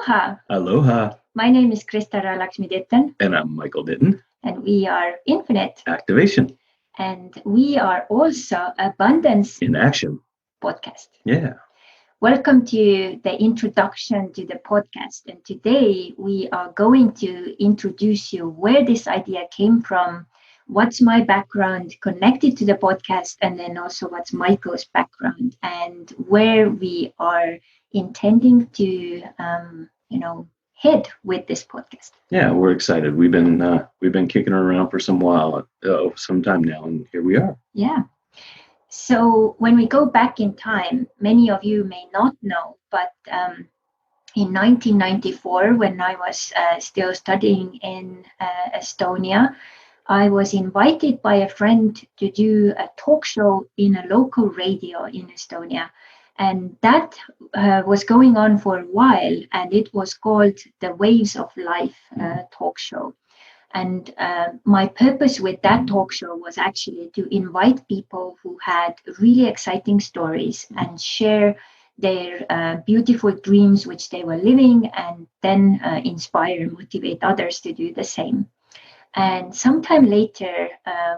Aloha. Aloha. My name is Laksmi-Ditton. And I'm Michael Ditton. And we are Infinite Activation. And we are also Abundance in Action podcast. Yeah. Welcome to the introduction to the podcast. And today we are going to introduce you where this idea came from, what's my background connected to the podcast, and then also what's Michael's background and where we are intending to, head with this podcast. Yeah, we're excited. We've been kicking her around for some time now, and here we are. Yeah. So when we go back in time, many of you may not know, but in 1994, when I was still studying in Estonia, I was invited by a friend to do a talk show in a local radio in Estonia. And that was going on for a while, and it was called the Waves of Life talk show. And my purpose with that talk show was actually to invite people who had really exciting stories and share their beautiful dreams which they were living, and then inspire and motivate others to do the same. And sometime later,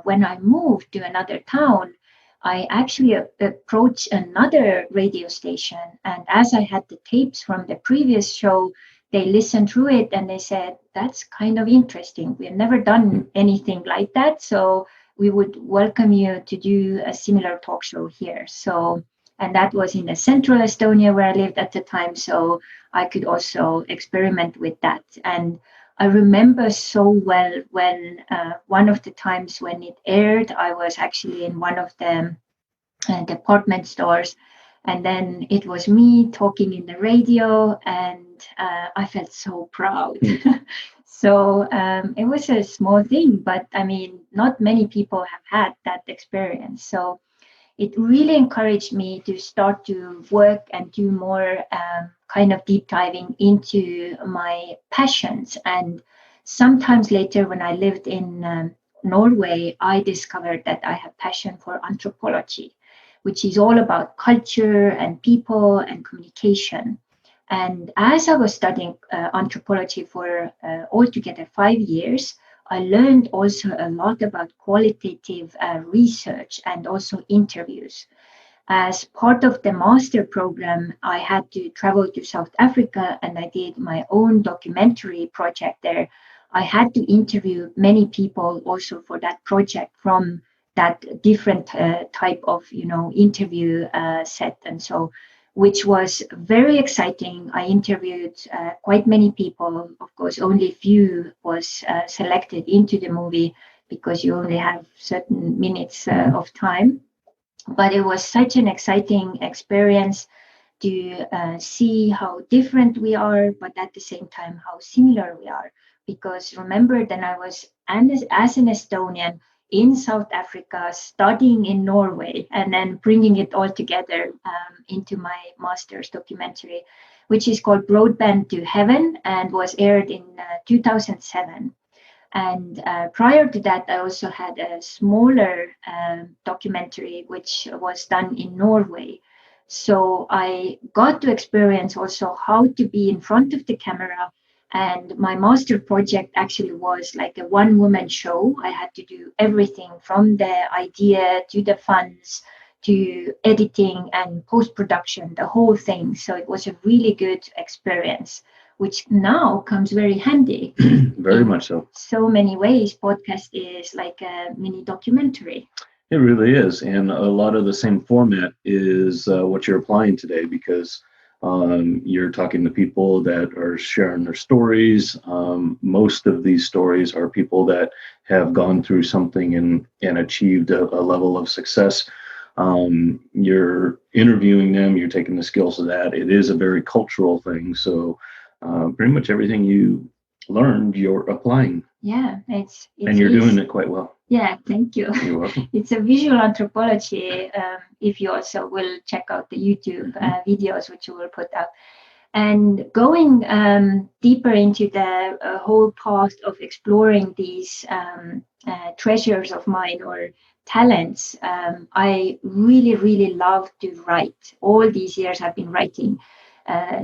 when I moved to another town, I actually approached another radio station. And as I had the tapes from the previous show, they listened through it and they said, that's kind of interesting. We've never done anything like that. So we would welcome you to do a similar talk show here. So, and that was in the central Estonia where I lived at the time. So I could also experiment with that. And I remember so well when one of the times when it aired, I was actually in one of the department stores, and then it was me talking in the radio, and I felt so proud. So it was a small thing, but I mean, not many people have had that experience. So it really encouraged me to start to work and do more kind of deep diving into my passions. And sometimes later, when I lived in Norway, I discovered that I have passion for anthropology, which is all about culture and people and communication. And as I was studying anthropology for altogether 5 years, I learned also a lot about qualitative research and also interviews. As part of the master program, I had to travel to South Africa, and I did my own documentary project there. I had to interview many people also for that project from that different type of, interview set. And so, which was very exciting. I interviewed quite many people. Of course, only few was selected into the movie because you only have certain minutes of time. But it was such an exciting experience to see how different we are, but at the same time, how similar we are. Because remember, then I was, as an Estonian, in South Africa, studying in Norway, and then bringing it all together into my master's documentary, which is called Broadband to Heaven and was aired in 2007. And prior to that, I also had a smaller documentary, which was done in Norway. So I got to experience also how to be in front of the camera. And my master project actually was like a one-woman show. I had to do everything from the idea to the funds to editing and post-production, the whole thing. So it was a really good experience, which now comes very handy. Very much so. So many ways, podcast is like a mini documentary. It really is. And a lot of the same format is what you're applying today, because you're talking to people that are sharing their stories. Most of these stories are people that have gone through something and achieved a level of success. You're interviewing them, you're taking the skills of that. It is a very cultural thing. So pretty much everything you learned, you're applying. Yeah, and you're doing it quite well. Yeah, thank you. You're welcome. It's a visual anthropology. If you also will check out the YouTube videos, which you will put up. And going deeper into the whole path of exploring these treasures of mine or talents, I really, really love to write. All these years I've been writing.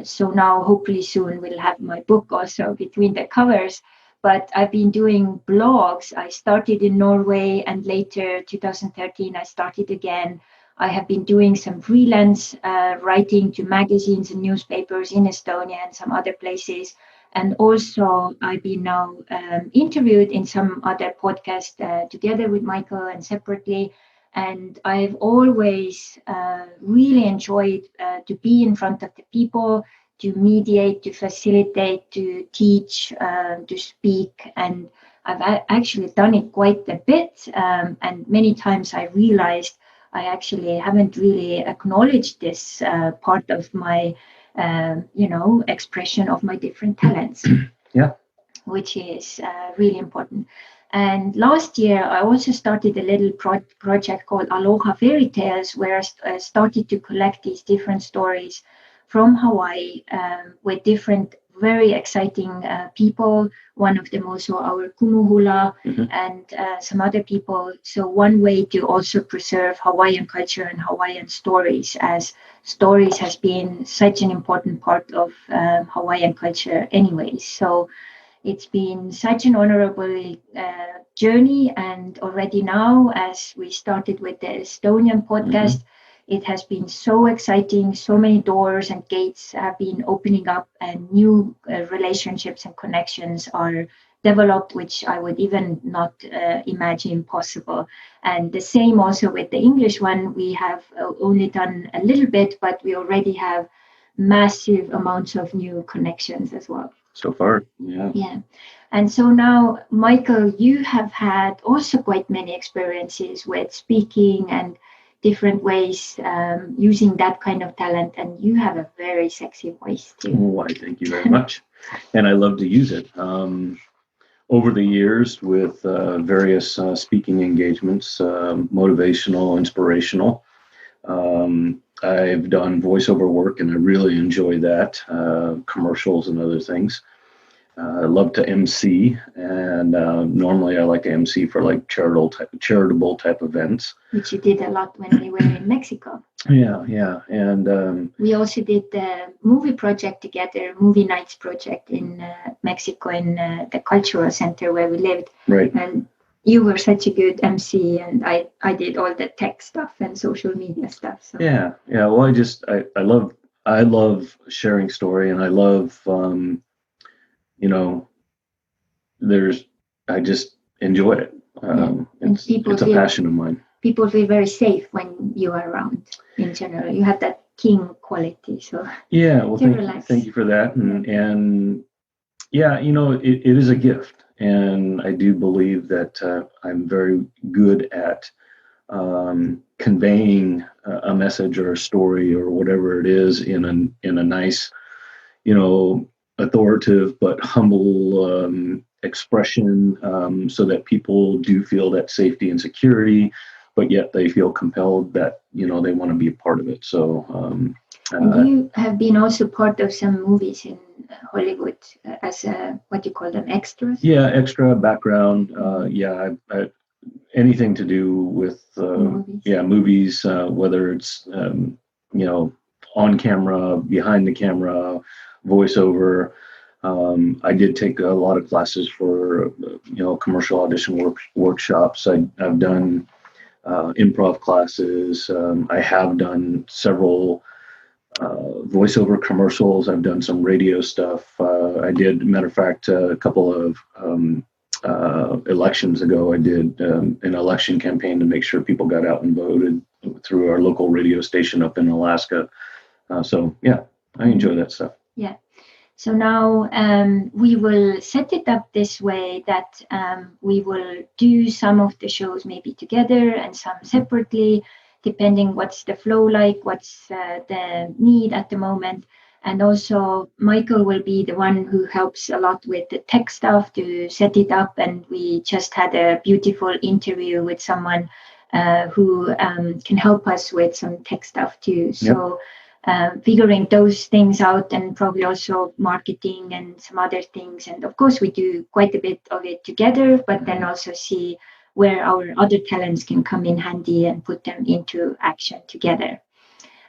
So now hopefully soon we'll have my book also between the covers. But I've been doing blogs. I started in Norway, and later 2013 I started again. I have been doing some freelance writing to magazines and newspapers in Estonia and some other places. And also I've been now interviewed in some other podcast together with Michael and separately. And I've always really enjoyed to be in front of the people, to mediate, to facilitate, to teach, to speak. And I've actually done it quite a bit. And many times I realized I actually haven't really acknowledged this part of my, expression of my different talents. Yeah. Which is really important. And last year, I also started a little project called Aloha Fairytales, where I started to collect these different stories from Hawaii with different very exciting people. One of them also our kumuhula and some other people. So one way to also preserve Hawaiian culture and Hawaiian stories, as stories has been such an important part of Hawaiian culture anyways. So it's been such an honorable journey, and already now, as we started with the Estonian podcast, it has been so exciting. So many doors and gates have been opening up, and new relationships and connections are developed, which I would even not imagine possible. And the same also with the English one. We have only done a little bit, but we already have massive amounts of new connections as well. So far, yeah. Yeah. And so now, Michael, you have had also quite many experiences with speaking and different ways using that kind of talent. And you have a very sexy voice too. Oh, I thank you very much. And I love to use it. Over the years with various speaking engagements, motivational, inspirational, I've done voiceover work, and I really enjoy that, commercials and other things. I love to MC, and normally I like to MC for like charitable type events. Which you did a lot when we were in Mexico. Yeah. And we also did the movie project together, movie nights project in Mexico, in the cultural center where we lived. Right. And you were such a good MC, and I did all the tech stuff and social media stuff. So. Yeah. Well, I love sharing story, and I love, I just enjoy it. It's a passion of mine. People feel very safe when you are around. In general, you have that king quality. So yeah. Well, thank you for that, and yeah, it is a gift. And I do believe that I'm very good at conveying a message or a story or whatever it is in a nice, authoritative but humble expression, so that people do feel that safety and security, but yet they feel compelled that they want to be a part of it. So and you have been also part of some movies in Hollywood as what you call them, extras? Yeah, extra background. I anything to do with movies, whether it's on camera, behind the camera, voiceover. I did take a lot of classes for commercial audition workshops. I've done improv classes. I have done several voiceover commercials. I've done some radio stuff. I did, matter of fact, a couple of elections ago, I did an election campaign to make sure people got out and voted through our local radio station up in Alaska. So yeah, I enjoy that stuff. Yeah. So now we will set it up this way that we will do some of the shows maybe together and some separately, depending what's the flow like, what's the need at the moment. And also Michael will be the one who helps a lot with the tech stuff to set it up. And we just had a beautiful interview with someone who can help us with some tech stuff too. So figuring those things out, and probably also marketing and some other things. And of course we do quite a bit of it together, but then also see where our other talents can come in handy and put them into action together.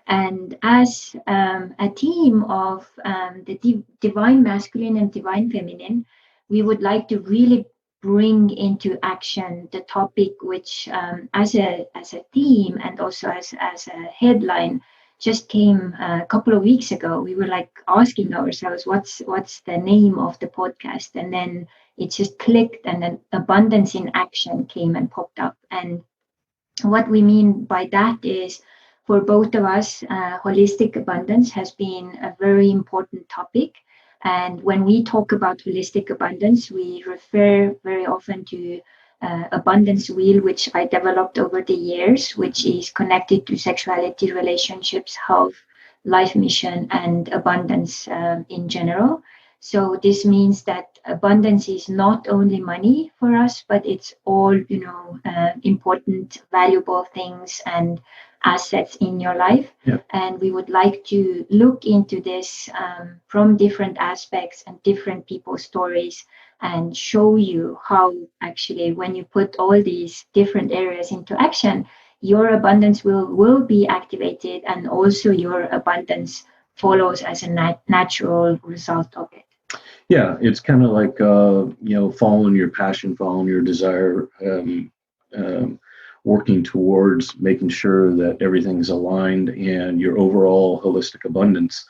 And as a team of the divine masculine and divine feminine, we would like to really bring into action the topic, which as a theme and also as a headline just came a couple of weeks ago. We were like asking ourselves, what's the name of the podcast? And then it just clicked, and then abundance in action came and popped up. And what we mean by that is, for both of us, holistic abundance has been a very important topic. And when we talk about holistic abundance, we refer very often to abundance wheel, which I developed over the years, which is connected to sexuality, relationships, health, life mission, and abundance in general. So this means that abundance is not only money for us, but it's all, important, valuable things and assets in your life. Yeah. And we would like to look into this from different aspects and different people's stories, and show you how actually when you put all these different areas into action, your abundance will be activated, and also your abundance follows as a natural result of it. Yeah, it's kind of like following your passion, following your desire, working towards making sure that everything's aligned and your overall holistic abundance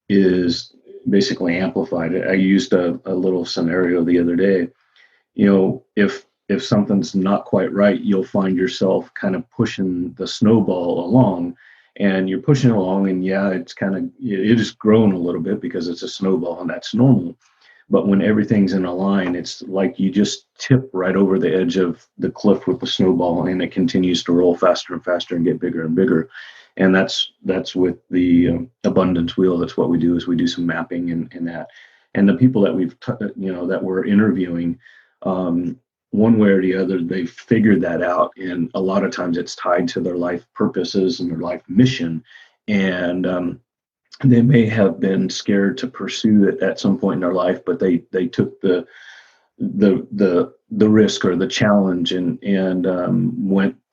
is basically amplified. I used a little scenario the other day. If something's not quite right, you'll find yourself kind of pushing the snowball along, and you're pushing it along, and yeah, it is growing a little bit because it's a snowball, and that's normal. But when everything's in a line, it's like you just tip right over the edge of the cliff with the snowball, and it continues to roll faster and faster and get bigger and bigger. And that's with the abundance wheel. That's what we do, is we do some mapping and that. And the people that that we're interviewing, one way or the other, they've figured that out. And a lot of times it's tied to their life purposes and their life mission. And they may have been scared to pursue it at some point in their life, but they took the risk or the challenge and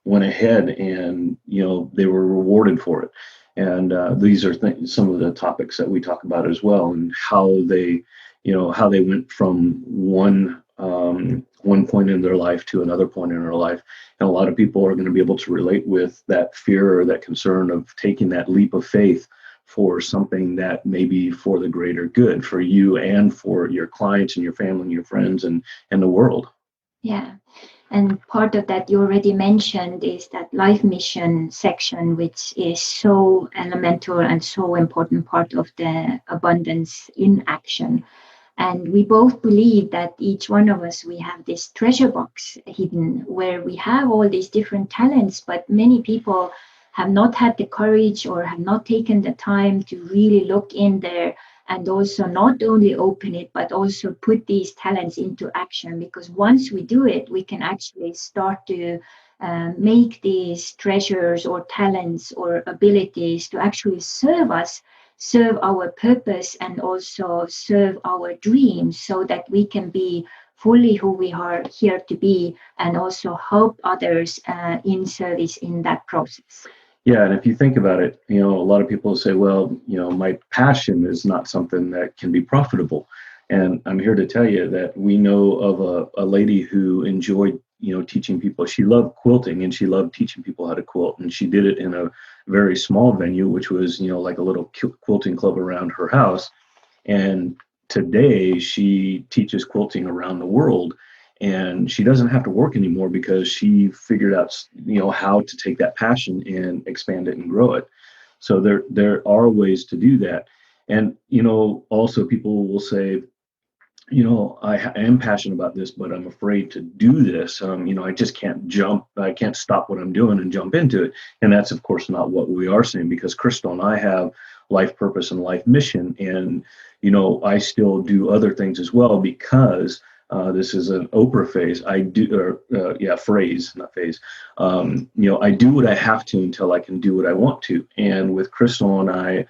went ahead, and they were rewarded for it. And these are some of the topics that we talk about as well, and how they went from one point in their life to another point in their life. And a lot of people are going to be able to relate with that fear or that concern of taking that leap of faith for something that may be for the greater good for you and for your clients and your family and your friends and the world. Yeah. And part of that you already mentioned is that life mission section, which is so elemental and so important part of the abundance in action. And we both believe that each one of us, we have this treasure box hidden where we have all these different talents, but many people have not had the courage or have not taken the time to really look in there, and also not only open it, but also put these talents into action. Because once we do it, we can actually start to make these treasures or talents or abilities to actually serve us, serve our purpose, and also serve our dreams, so that we can be fully who we are here to be, and also help others in service in that process. Yeah, and if you think about it, a lot of people say, well, my passion is not something that can be profitable. And I'm here to tell you that we know of a lady who enjoyed, teaching people. She loved quilting, and she loved teaching people how to quilt. And she did it in a very small venue, which was, like a little quilting club around her house. And today she teaches quilting around the world. And she doesn't have to work anymore because she figured out, how to take that passion and expand it and grow it. So there are ways to do that. And, also people will say, I am passionate about this, but I'm afraid to do this. I just can't I can't stop what I'm doing and jump into it. And that's, of course, not what we are saying, because Crystal and I have life purpose and life mission. And, I still do other things as well, because this is an Oprah phase. Phrase, not phase. I do what I have to until I can do what I want to. And with Crystal and I,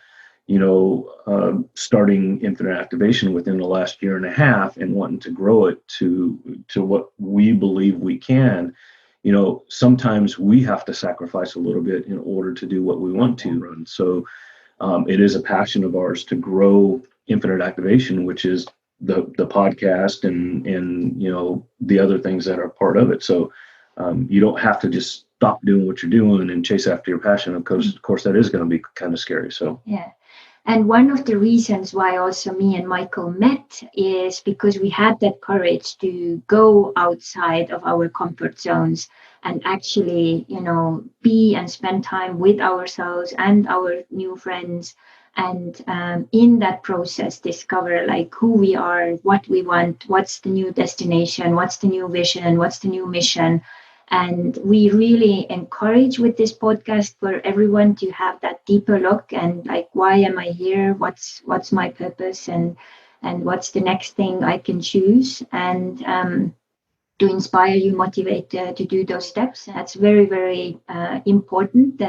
starting Infinite Activation within the last year and a half and wanting to grow it to what we believe we can, sometimes we have to sacrifice a little bit in order to do what we want to run. So it is a passion of ours to grow Infinite Activation, which is the podcast and the other things that are part of it. So you don't have to just stop doing what you're doing and chase after your passion. Of course, that is going to be kind of scary. So yeah. And one of the reasons why also me and Michael met is because we had that courage to go outside of our comfort zones and actually, be and spend time with ourselves and our new friends. And in that process, discover like who we are, what we want, what's the new destination, what's the new vision, what's the new mission. And we really encourage with this podcast for everyone to have that deeper look and like, why am I here? What's my purpose, and what's the next thing I can choose, and to inspire you, motivate to do those steps. That's very, very important.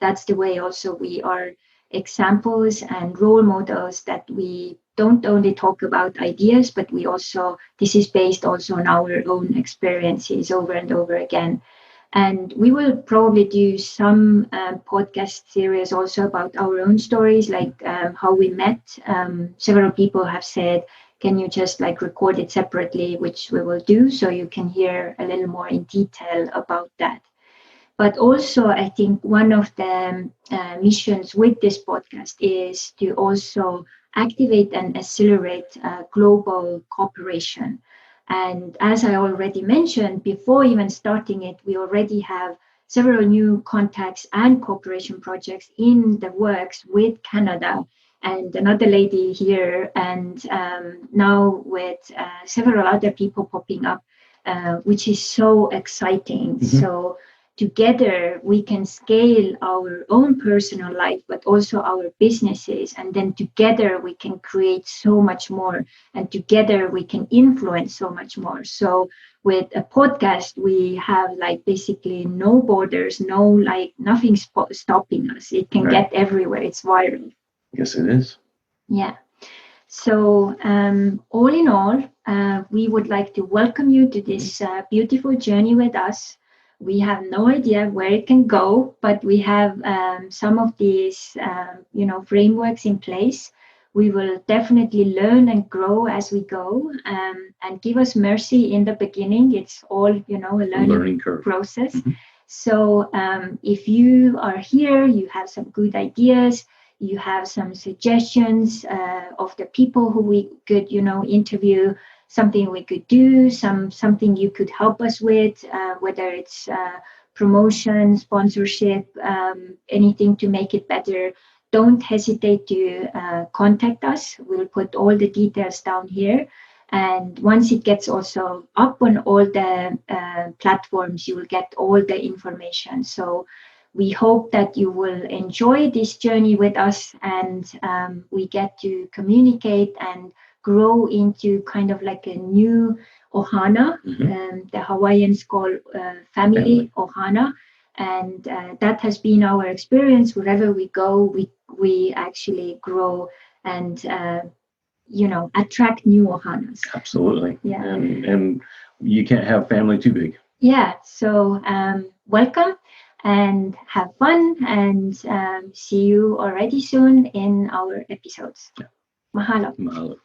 That's the way also we are examples and role models, that we don't only talk about ideas, but this is based also on our own experiences over and over again. And we will probably do some podcast series also about our own stories, like how we met. Several people have said, can you just like record it separately, which we will do, so you can hear a little more in detail about that. But also, I think one of the missions with this podcast is to also activate and accelerate global cooperation. And as I already mentioned, before even starting it, we already have several new contacts and cooperation projects in the works with Canada and another lady here, and now with several other people popping up, which is so exciting. Mm-hmm. So together we can scale our own personal life, but also our businesses, and then together we can create so much more, and together we can influence so much more. So with a podcast, we have like basically no borders, nothing stopping us. It can get everywhere. It's viral. Yes, it is. Yeah. So all in all, we would like to welcome you to this beautiful journey with us. We have no idea where it can go, but we have some of these, frameworks in place. We will definitely learn and grow as we go, and give us mercy in the beginning. It's all, a learning curve process. Mm-hmm. So if you are here, you have some good ideas, you have some suggestions of the people who we could, interview, something we could do, something you could help us with, whether it's promotion, sponsorship, anything to make it better, don't hesitate to contact us. We'll put all the details down here. And once it gets also up on all the platforms, you will get all the information. So we hope that you will enjoy this journey with us, and we get to communicate and grow into kind of like a new Ohana. Mm-hmm. The Hawaiians call family Ohana. And that has been our experience. Wherever we go, we actually grow and, attract new Ohanas. Absolutely. Yeah. And you can't have family too big. Yeah. So welcome and have fun, and see you already soon in our episodes. Yeah. Mahalo. Mahalo.